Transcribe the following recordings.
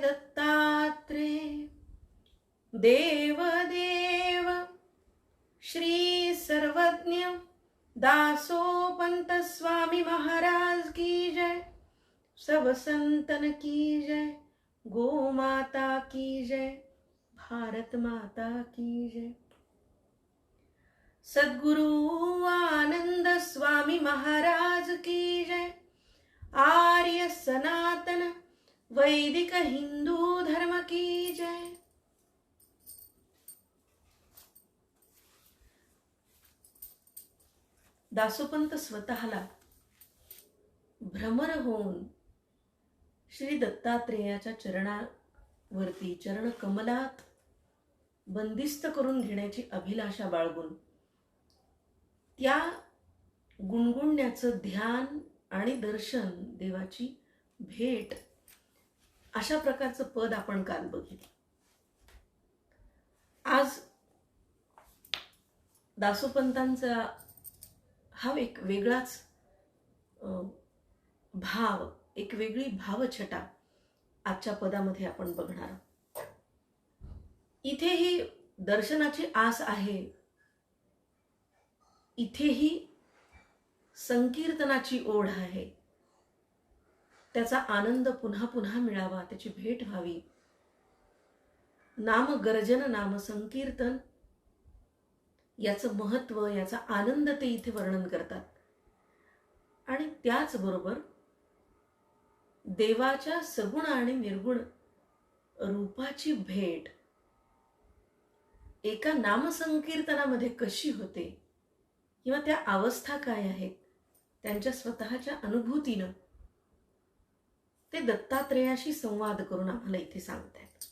दत्तात्रे देवदेव श्री सर्वज्ञ दासोपंत स्वामी महाराज की जय। सब संतन की जय। गो माता की जय। भारत माता की जय। सद्गुरु आनंद स्वामी महाराज की जय। आर्य सनातन वैदिक हिंदू धर्म की जय। दासोपंत स्वतःला भ्रमर होऊन श्री दत्तात्रेयाच्या चरणावरती चरण कमलात बंदिस्त करून घेण्याची अभिलाषा बाळगून त्या गुणगुणण्याचं ध्यान आणि दर्शन, देवाची भेट, अशा प्रकारचं पद आपण काल बघितलं. आज दासोपंतांचा हा एक वेगळाच भाव, एक वेगळी भावछटा आजच्या पदामध्ये आपण बघणार आहोत. इथेही दर्शनाची आस आहे, इथेही संकीर्तनाची ओढ आहे. त्याचा आनंद पुन्हा पुन्हा मिळावा, त्याची भेट व्हावी. नाम गर्जन, नाम संकीर्तन याचं महत्व, याचा आनंद ते इथे वर्णन करतात. आणि त्याचबरोबर देवाच्या सगुण आणि निर्गुण रूपाची भेट एका नामसंकीर्तनामध्ये कशी होते किंवा त्या अवस्था काय आहेत त्यांच्या स्वतःच्या अनुभूतीनं ते दत्तात्रेयाशी संवाद करून आम्हाला इथे सांगतायत.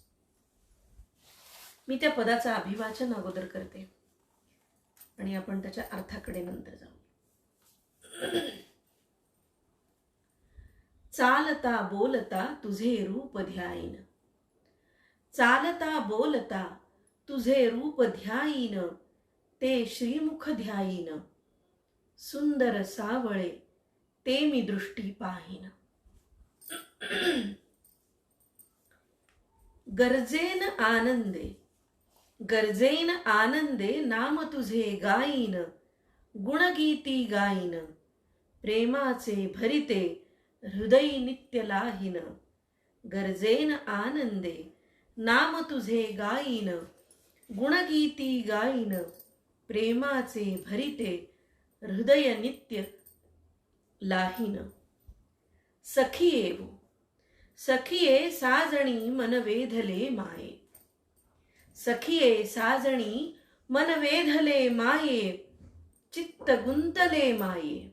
मी त्या पदाचं अभिवाचन अगोदर करते आणि आपण त्याच्या अर्थाकडे नंतर जाऊ. चालता बोलता तुझे रूप ध्यायीन, चालता बोलता तुझे रूप ध्यायीन, ते श्रीमुख ध्यायीन, सुंदर सावळे ते मी दृष्टी पाहीन. गर्जेन आनंदे, गर्जेन आनंदे नाम तुझे गायीन, गुणगीती गायीन, प्रेमाचे भरिते हृदय नित्य लाहीन. गर्जेन आनंदे नाम तुझे गायीन, गुणगीती गायीन, प्रेमाचे भरिते हृदय नित्य लाहीन. सखिये सखिये साजणी मन वेधले माये, सखिये साजणी मन वेधले माये, चित्त गुंतले माये.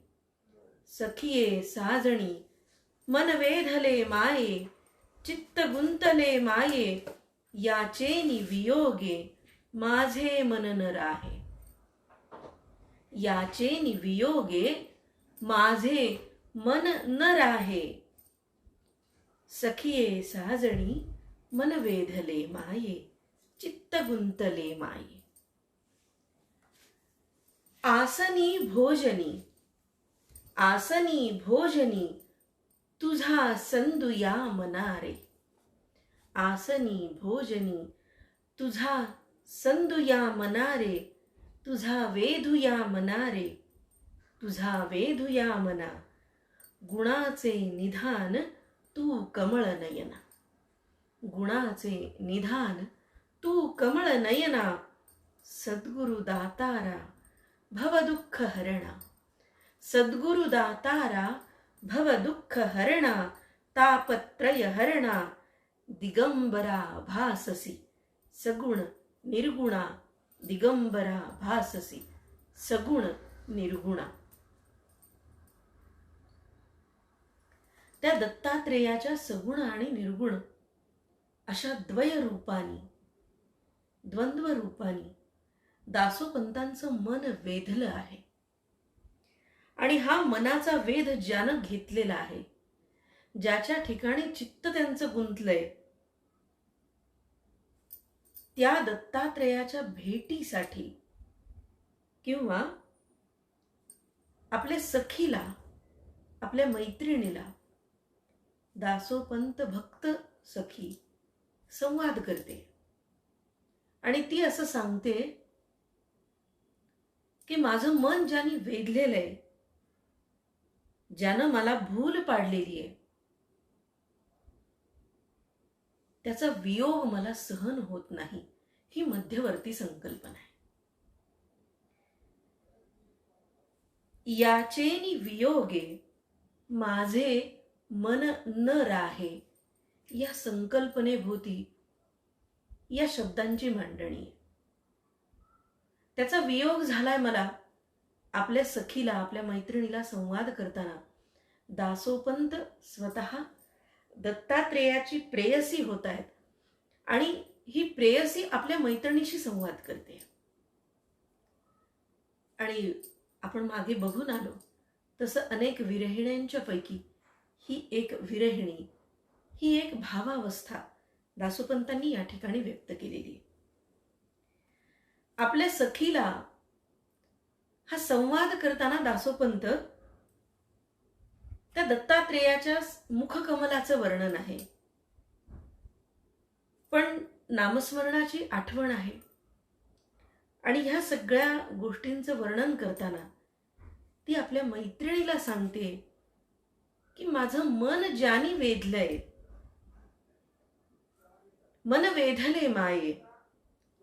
सखिये साजणी मन वेधले माये, चित्त गुंतले माये, याचेनी वियोगे माझे मन न राहे. याचेनी वियोगे माझे मन न राहे. सखिये साजणी मन वेधले माये, चित्त गुंतले माये. आसनी भोजनी, आसनी भोजनी तुझा संदुया मनारे. आसनी भोजनी तुझा संदुया मनारे, तुझा वेधुया मनारे, तुझा वेधुया मना. गुणाचे निधान तू कमळ नयना, गुणाचे निधान तू कमळ नयना. सद्गुरु दातारा भव दुःख हरणा, सद्गुरु दातारा भव दुःख हरणा. तापत्रय हरणा दिगंबरा भाससी, सगुण निर्गुणा. दिगंबरा भाससी, सगुण निर्गुणा. त्या दत्तात्रेयाच्या सगुण आणि निर्गुण अशा द्वय रूपानी, द्वंद्व रूपानी दासोपंतांचं मन वेधलं आहे. आणि हा मनाचा वेध ज्यानं घेतलेला आहे, ज्याच्या ठिकाणी चित्त त्यांचं गुंतलंय, त्या दत्तात्रेयाच्या भेटीसाठी किंवा आपल्या सखीला, आपल्या मैत्रिणीला दासोपंत भक्त सखी संवाद करते आणि ती असं सांगते की माझं मन ज्याने वेधलेलं आहे, ज्यानं मला भूल पाडलेली आहे, त्याचा वियोग मला सहन होत नाही. ही मध्यवर्ती संकल्पना आहे. याचेनी वियोगे माझे मन न राहे, या संकल्पनेभोवती या शब्दांची मांडणी आहे. त्याचा वियोग झालाय मला. आपल्या सखीला, आपल्या मैत्रिणीला संवाद करताना दासोपंत स्वतः दत्तात्रेयाची प्रेयसी होत आहेत आणि ही प्रेयसी आपल्या मैत्रिणीशी संवाद करते. आणि आपण मागे बघून आलो तसं अनेक विरहिण्यांच्या पैकी ही एक विरहिणी, ही एक भावावस्था दासोपंतांनी या ठिकाणी व्यक्त केलेली आहे. आपल्या सखीला हा संवाद करताना दासोपंत त्या दत्तात्रेयाच्या मुखकमलाचं वर्णन आहे, पण नामस्मरणाची आठवण आहे. आणि ह्या सगळ्या गोष्टींचं वर्णन करताना ती आपल्या मैत्रिणीला सांगते की माझं मन ज्यानी वेधलंय, मन वेधले माये,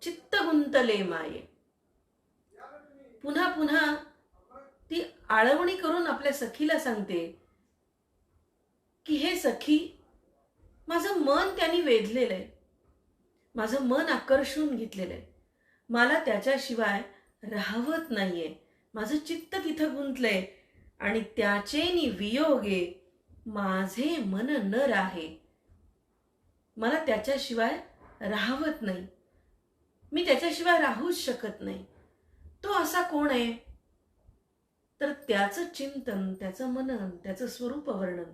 चित्त गुंतले माये. पुन्हा पुन्हा ती आळवणी करून आपल्या सखीला सांगते की हे सखी, माझं मन त्यांनी वेधलेलं आहे, माझं मन आकर्षून घेतलेलं आहे, मला त्याच्याशिवाय राहवत नाहीये, माझं चित्त तिथं गुंतलंय आणि त्याचेनी वियोगे माझे मन न राहे, मला त्याच्याशिवाय राहवत नाही, मी त्याच्याशिवाय राहूच शकत नाही. तो असा कोण आहे? तर त्याचं चिंतन, त्याचं मनन, त्याचं स्वरूप वर्णन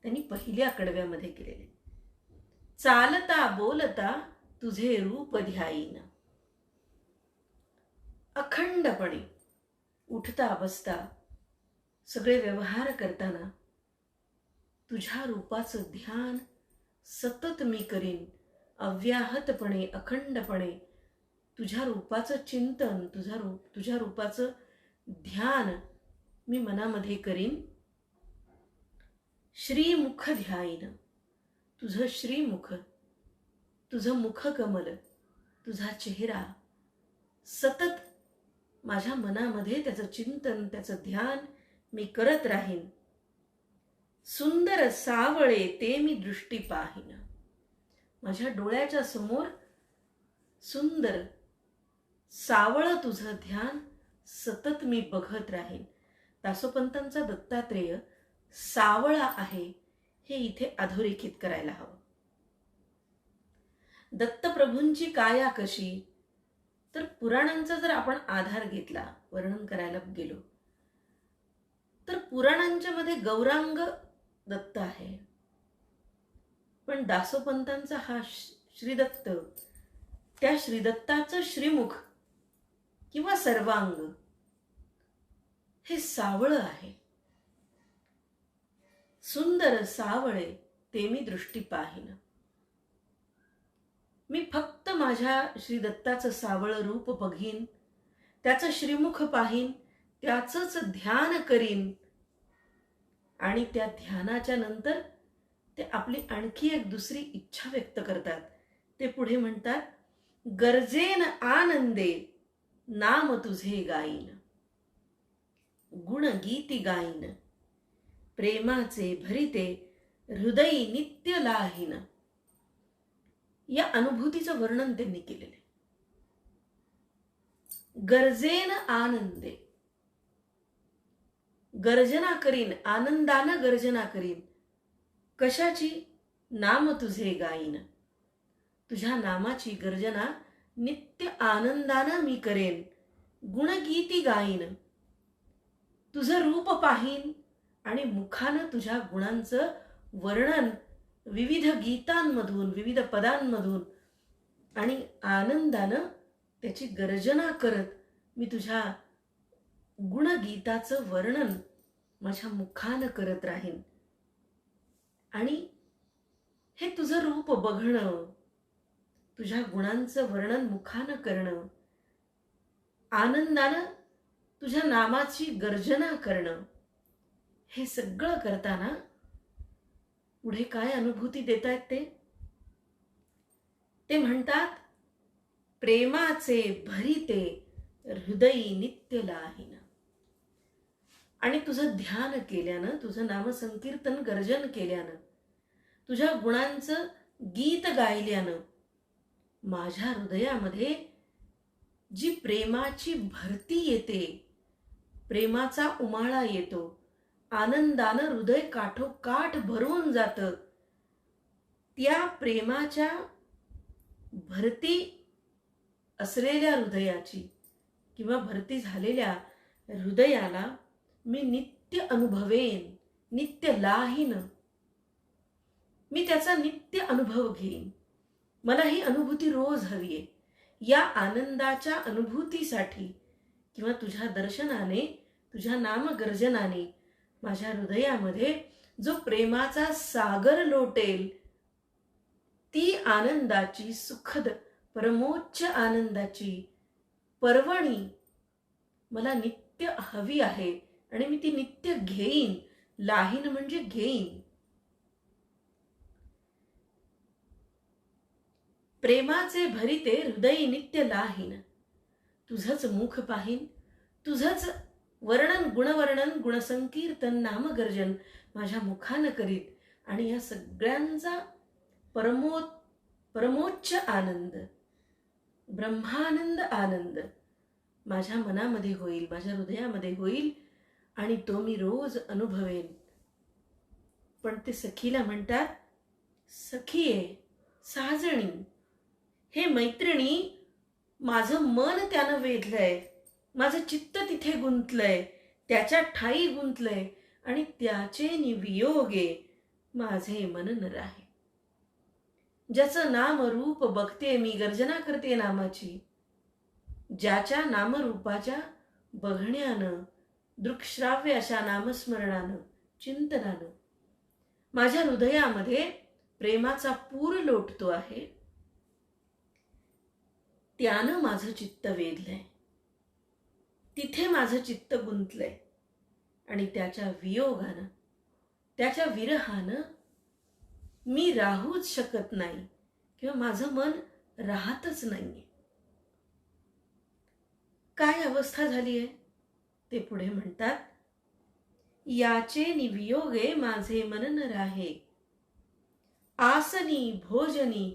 त्यांनी पहिल्या कडव्यामध्ये केलेले. चालता बोलता तुझे रूप ध्यायीन, अखंडपणे उठता बसता सगळे व्यवहार करताना तुझ्या रूपाचं ध्यान सतत मी करीन. अव्याहतपणे, अखंडपणे तुझ्या रूपाचं चिंतन, तुझ्या रूपाचं ध्यान मी मनामध्ये करीन. श्रीमुख ध्यायीन, तुझं श्रीमुख, तुझं मुखकमल, तुझा चेहरा सतत माझ्या मनामध्ये त्याचं चिंतन, त्याचं ध्यान मी करत राहीन. सुंदर सावळे ते मी दृष्टी पाहीन, माझ्या डोळ्याच्या समोर सुंदर सावळ तुझं ध्यान सतत मी बघत राहीन. दासोपंतांचा दत्तात्रेय सावळा आहे हे इथे अधोरेखित करायला हवं. दत्तप्रभूंची काया कशी? तर पुराणांचा जर आपण आधार घेतला, वर्णन करायला गेलो तर पुराणांच्या मध्ये गौरांग दत्त आहे, पण दासोपंतांचा हा श्रीदत्त, त्या श्रीदत्ताचं श्रीमुख किंवा सर्वांग हे सावळ आहे. सुंदर सावळे ते मी दृष्टी पाहीन, मी फक्त माझ्या श्रीदत्ताचं सावळ रूप बघीन, त्याचं श्रीमुख पाहीन, त्याचंच ध्यान करीन. आणि त्या ध्यानाच्या नंतर ते आपली आणखी एक दुसरी इच्छा व्यक्त करतात. ते पुढे म्हणतात, गरजेन आनंदे नाम तुझे गाईन, गुण गीती गाईन, प्रेमाचे भरिते हृदयी नित्य लाहीन. या अनुभूतीचं वर्णन त्यांनी केलेले. गरजेन आनंदे, गर्जना करीन, आनंदानं गर्जना करीन. कशाची? नाम तुझे गाईन, तुझ्या नामाची गर्जना नित्य आनंदानं मी करेन. गुणगीती गाईन, तुझं रूप पाहीन आणि मुखानं तुझ्या गुणांचं वर्णन विविध गीतांमधून, विविध पदांमधून आणि आनंदानं त्याची गर्जना करत मी तुझ्या गुणगीताचं वर्णन माझ्या मुखानं करत राहीन. आणि हे तुझं रूप बघणं, तुझ्या गुणांचं वर्णन मुखानं करणं, आनंदानं तुझ्या नामाची गर्जना करणं, हे सगळं करताना पुढे काय अनुभूती देतायत ते म्हणतात, प्रेमाचे भरिते हृदयी नित्य लाहीन. आणि तुझं ध्यान केल्यानं, तुझं नामसंकीर्तन गर्जन केल्यानं, तुझ्या गुणांचं गीत गायल्यानं माझ्या हृदयामध्ये जी प्रेमाची भरती येते, प्रेमाचा उमाळा येतो, आनंदानं हृदय काठोकाठ भरून जातं. त्या प्रेमाच्या भरती असलेल्या हृदयाची किंवा भरती झालेल्या हृदयाला मी नित्य अनुभवेन, नित्य लाहीन. मी त्याचा नित्य अनुभव घेईन. मला ही अनुभूती रोज हवी आहे. या आनंदाच्या अनुभूतीसाठी किंवा तुझ्या दर्शनाने, तुझ्या नामगर्जनाने माझ्या हृदयामध्ये जो प्रेमाचा सागर लोटेल, ती आनंदाची, सुखद परमोच्च आनंदाची पर्वणी मला नित्य हवी आहे आणि मी ती नित्य घेईन. लाहीन म्हणजे घेईन. प्रेमाचे भरिते हृदयी नित्य लाहीन. तुझंच मुख पाहीन, तुझंच वर्णन, गुणवर्णन, गुणसंकीर्तन, नामगर्जन माझ्या मुखानं करीत आणि या सगळ्यांचा परमोच्च आनंद, ब्रह्मानंद आनंद माझ्या मनामध्ये होईल, माझ्या हृदयामध्ये होईल आणि तो मी रोज अनुभवेन. पण ते सखीला म्हणतात, सखीये, साजणी, हे मैत्रिणी, माझं मन त्यानं वेधलंय, माझं चित्त तिथे गुंतलंय, त्याच्या ठाई गुंतलंय आणि त्याचे वियोगे माझे मन न राहे. ज्याचं नाम रूप बघते मी, गर्जना करते नामाची, ज्याच्या नामरूपाच्या बघण्यानं, दृक्श्राव्य अशा नामस्मरणानं, चिंतनानं माझ्या हृदयामध्ये प्रेमाचा पूर लोटतो आहे, त्यानं माझं चित्त वेधलंय, तिथे माझं चित्त गुंतलंय आणि त्याच्या वियोगानं, त्याच्या विरहानं मी राहूच शकत नाही किंवा माझं मन राहतच नाहीये. काय अवस्था झाली आहे ते पुढे म्हणतात, याचे निवियोगे माझे मन न राहे, आसनी भोजनी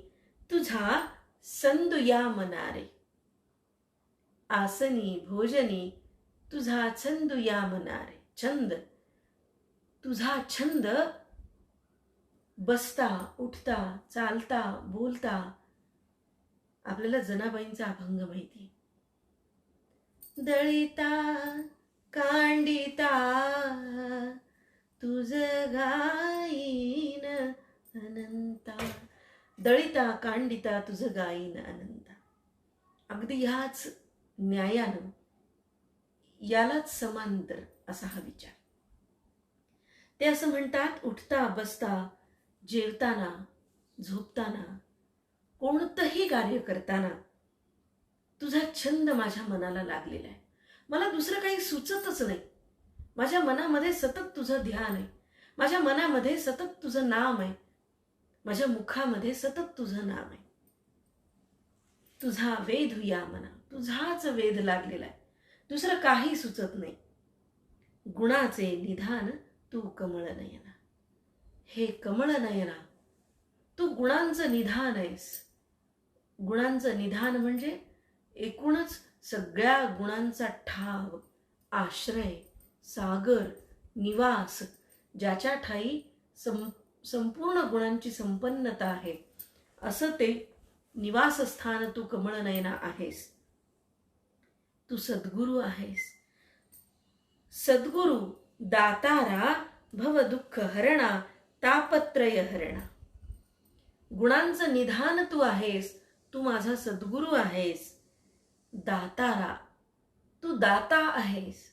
तुझा संदुया मनारे. आसनी भोजनी तुझा छंदुया मनारे. छंद, तुझा छंद बसता, उठता, चालता, बोलता. आपल्याला जनाबाईंचा अभंग माहिती, दळिता कांडिता तुझ गाईन अनंता. दळिता कांडिता तुझ गाईन अनंता. अगदी ह्याच न्यायानं, यालाच समांतर असा हा विचार. ते असं म्हणतात, उठता, बसता, जेवताना, झोपताना, कोणतंही कार्य करताना तुझा छंद माझ्या मनाला लागलेला आहे. मला दुसरं काही सुचतच नाही. माझ्या मनामध्ये सतत तुझं ध्यान आहे, माझ्या मनामध्ये सतत तुझं नाम आहे, माझ्या मुखामध्ये सतत तुझं नाम आहे. तुझा वेध या मना, तुझाच वेध लागलेला आहे, दुसरं काही सुचत नाही. गुणाचे निधान तू कमळ नयना. हे कमळ नयना, तू गुणांचं निधान आहेस. गुणांचं निधान म्हणजे एकूणच सगळ्या गुणांचा ठाव, आश्रय, सागर, निवास, ज्याच्या ठाई संपूर्ण गुणांची संपन्नता आहे, असं ते निवासस्थान तू कमळनयना आहेस. तू सद्गुरू आहेस. सद्गुरू दातारा भव दुःख हरणा तापत्रय हरणा. गुणांचं निधान तू आहेस, तू माझा सद्गुरू आहेस. दातारा, तू दाता आहेस.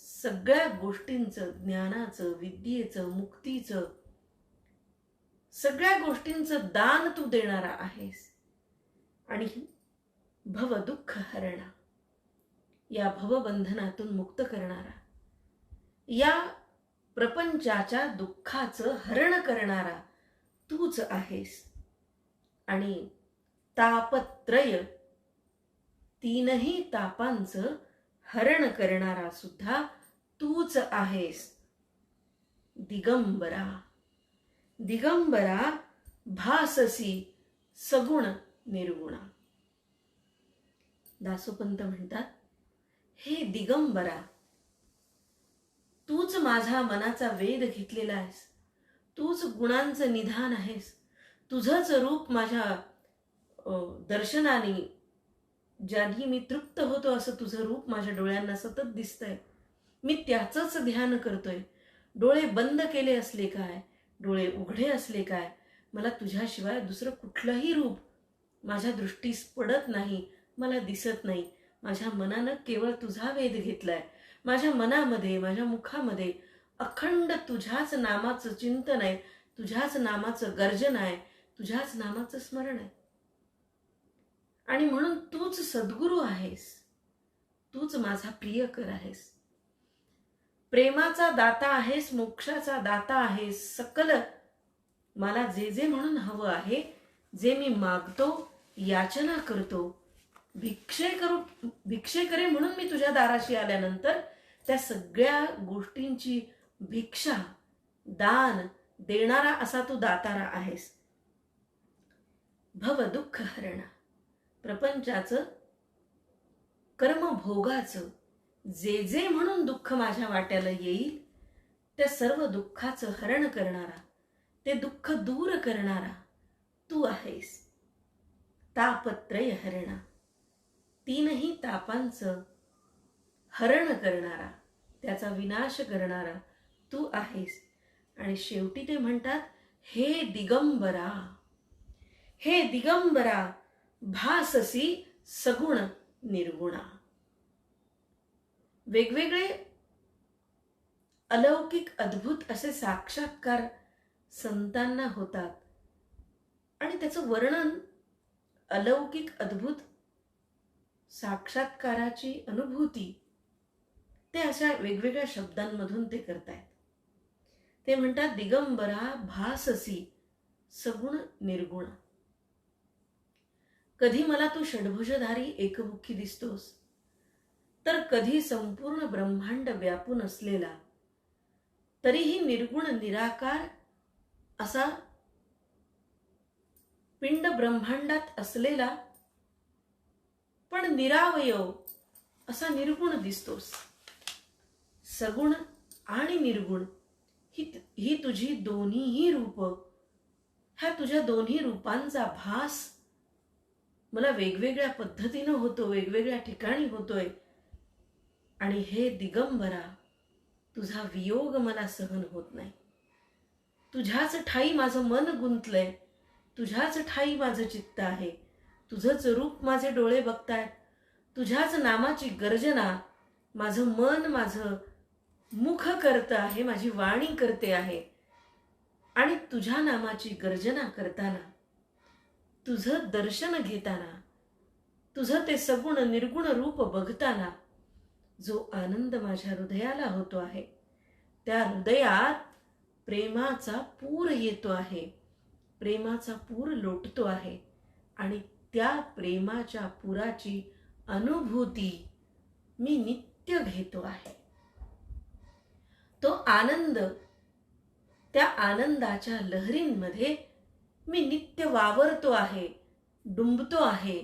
सगळ्या गोष्टींचं, ज्ञानाचं, विद्येचं, मुक्तीचं सगळ्या गोष्टींचं दान तू देणारा आहेस. आणि भव दुःख हरणा, या भवबंधनातून मुक्त करणारा, या प्रपंचाच्या दुःखाचं हरण करणारा तूच आहेस. आणि तापत्रय, तीनही तापांचं हरण करणारा सुद्धा तूच आहेस. दिगंबरा, दिगंबरा भाससी सगुण निर्गुणा. दासोपंत म्हणतात, हे दिगंबरा, तूच माझा मनाचा वेध घेतलेला आहेस. तूच गुणांचं निधान आहेस. तुझंच रूप माझ्या दर्शनाने, ज्याने मी तृप्त होतो असं तुझं रूप माझ्या डोळ्यांना सतत दिसतंय. मी त्याचंच ध्यान करतोय. डोळे बंद केले असले काय, डोळे उघडे असले काय, मला तुझ्याशिवाय दुसरं कुठलंही रूप माझ्या दृष्टीस पडत नाही, मला दिसत नाही. माझ्या मनानं केवळ तुझा वेध घेतलाय. माझ्या मनामध्ये, माझ्या मुखामध्ये अखंड तुझ्याच नामाचं चिंतन आहे, तुझ्याच नामाचं गर्जन आहे, तुझ्याच नामाचं स्मरण आहे. आणि म्हणून तूच सद्गुरू आहेस. तूच माझा प्रियकर आहेस. प्रेमाचा दाता आहेस, मोक्षाचा दाता आहेस. सकल मला जे जे म्हणून हवं आहे, जे मी मागतो, याचना करतो, भिक्षे करे म्हणून मी तुझ्या दाराशी आल्यानंतर त्या सगळ्या गोष्टींची भिक्षा, दान देणारा असा तू दातारा आहेस. भव दुःख हरणा, प्रपंचाचं, कर्मभोगाचं जे जे म्हणून दुःख माझ्या वाट्याला येईल, त्या सर्व दुःखाचं हरण करणारा, ते दुःख दूर करणारा तू आहेस. तापत्रय हरणा, तीनही तापांचं हरण करणारा, त्याचा विनाश करणारा तू आहेस. आणि शेवटी ते म्हणतात, हे दिगंबरा, हे दिगंबरा भाससी सगुण निर्गुणा. वेगवेगळे अलौकिक अद्भुत असे साक्षात्कार संतांना होतात. आणि त्याचं वर्णन, अलौकिक अद्भुत साक्षात्काराची अनुभूती ते अशा वेगवेगळ्या शब्दांमधून ते करतायत. ते म्हणतात, दिगंबरा भाससी सगुण निर्गुण. कधी मला तू षड्भुजधारी एकमुखी दिसतोस, तर कधी संपूर्ण ब्रह्मांड व्यापून असलेला, तरीही निर्गुण निराकार असा पिंड ब्रह्मांडात असलेला पण निरावयव असा निर्गुण दिसतोस. सगुण आणि निर्गुण ही तुझी दोन्हीही रूप, ह्या तुझ्या दोन्ही रूपांचा भास मला वेगवेगळ्या पद्धतीनं होतो, वेगवेगळ्या ठिकाणी होतोय. आणि हे दिगंबरा, तुझा वियोग मला सहन होत नाही. तुझ्याच ठाई माझं मन गुंतलंय, तुझ्याच ठाई माझं चित्त आहे. तुझंच रूप माझे डोळे बघतायत. तुझ्याच नामाची गर्जना माझं मन, माझं मुख करत आहे, माझी वाणी करते आहे. आणि तुझ्या नामाची गर्जना करताना, तुझं दर्शन घेताना, तुझं ते सगुण निर्गुण रूप बघताना जो आनंद माझ्या हृदयाला होतो आहे, त्या हृदयात प्रेमाचा पूर येतो आहे, प्रेमाचा पूर लोटतो आहे. आणि त्या प्रेमाच्या पुराची अनुभूती मी नित्य घेतो आहे. तो आनंद, त्या आनंदाच्या लहरींमध्ये मी नित्य वावरतो आहे, डुंबतो आहे,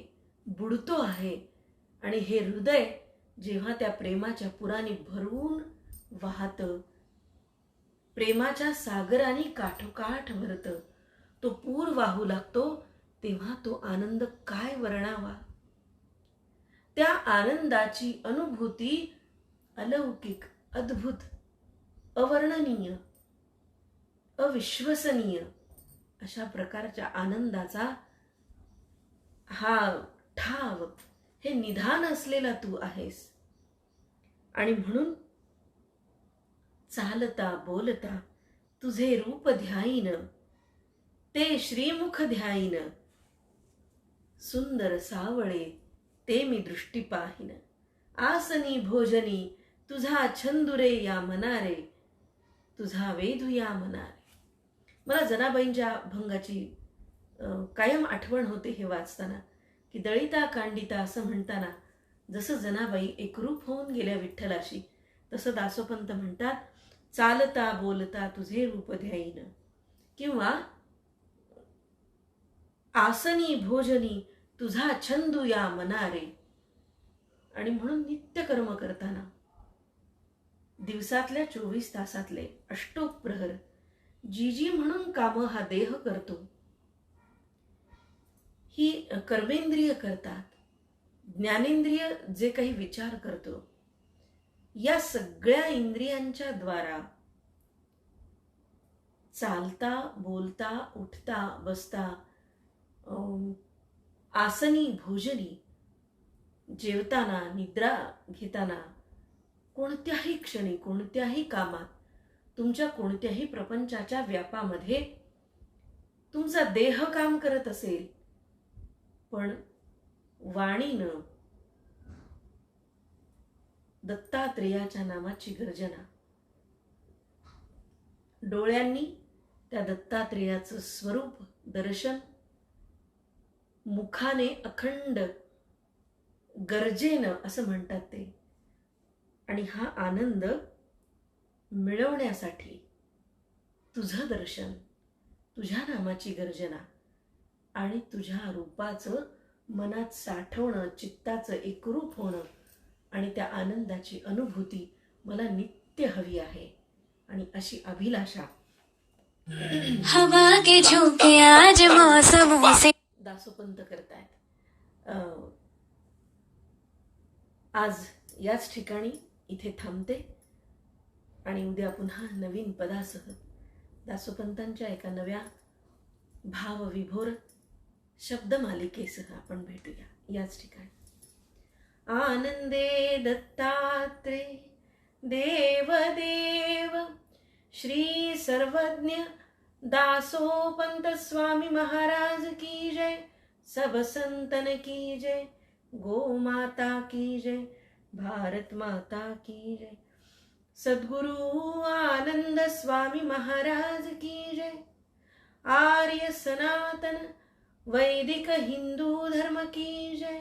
बुडतो आहे. आणि हे हृदय जेव्हा त्या प्रेमाच्या पुराने भरून वाहतं, प्रेमाच्या सागराने काठोकाठ भरतं, तो पूर वाहू लागतो, तेव्हा तो आनंद काय वर्णावा. त्या आनंदाची अनुभूती अलौकिक, अद्भुत, अवर्णनीय, अविश्वसनीय अशा प्रकारच्या आनंदाचा हा ठाव, हे निधान असलेला तू आहेस. आणि म्हणून चालता बोलता तुझे रूप ध्याईन, ते श्रीमुख ध्याईन, सुंदर सावळे ते मी दृष्टी पाहिन. आसनी भोजनी तुझा छंदुरे या मनारे, तुझा वेधू या मनारे. मला जनाबाईंच्या भंगाची कायम आठवण होते हे वाचताना, की दळिता कांडिता असं म्हणताना जसं जनाबाई एकरूप होऊन गेल्या विठ्ठलाशी, तसं दासोपंत म्हणतात, चालता बोलता तुझे रूप ध्याईन, किंवा आसनी भोजनी तुझा छंदू या मनारे. आणि म्हणून नित्य कर्म करताना दिवसातल्या 24 तासातले अष्टोप्रहर जी जी म्हणून काम हा देह करतो, ही कर्मेंद्रिय करतात, ज्ञानेंद्रिय जे काही विचार करतो, या सगळ्या इंद्रियांच्या द्वारा चालता बोलता उठता बसता, आसनी भोजनी, जेवताना निद्रा घेताना, कोणत्याही क्षणी कोणत्याही कामात, तुमच्या कोणत्याही प्रपंचाच्या व्यापामध्ये तुमचा देह काम करत असेल, पण वाणीनं दत्तात्रेयाच्या नामाची गर्जना, डोळ्यांनी त्या दत्तात्रेयाचं स्वरूप दर्शन, मुखाने अखंड गरजेनं असं म्हणतात ते. आणि हा आनंद मिळवण्यासाठी तुझं दर्शन, तुझ्या नामाची गर्जना आणि तुझ्या रूपाचं मनात साठवणं, चित्ताचं एकरूप होणं आणि त्या आनंदाची अनुभूती मला नित्य हवी आहे. आणि अशी अभिलाषा हवा के झोंके आज मौसमों से दासोपंत करतायत. आज याच ठिकाणी इथे थांबते आणि उद्या पुन्हा नवीन पदासह दासोपंतांच्या एका नव्या भावविभोर शब्दमालिकेसह आपण भेटूया याच ठिकाणी. आनंदे दत्तात्रे देव देव श्री सर्वज्ञ दासोपंत स्वामी महाराज की जय. सब संतन की जय. गो माता की जय. भारत माता की जय. सद्गुरु आनंद स्वामी महाराज की जय. आर्य सनातन वैदिक हिंदू धर्म की जय.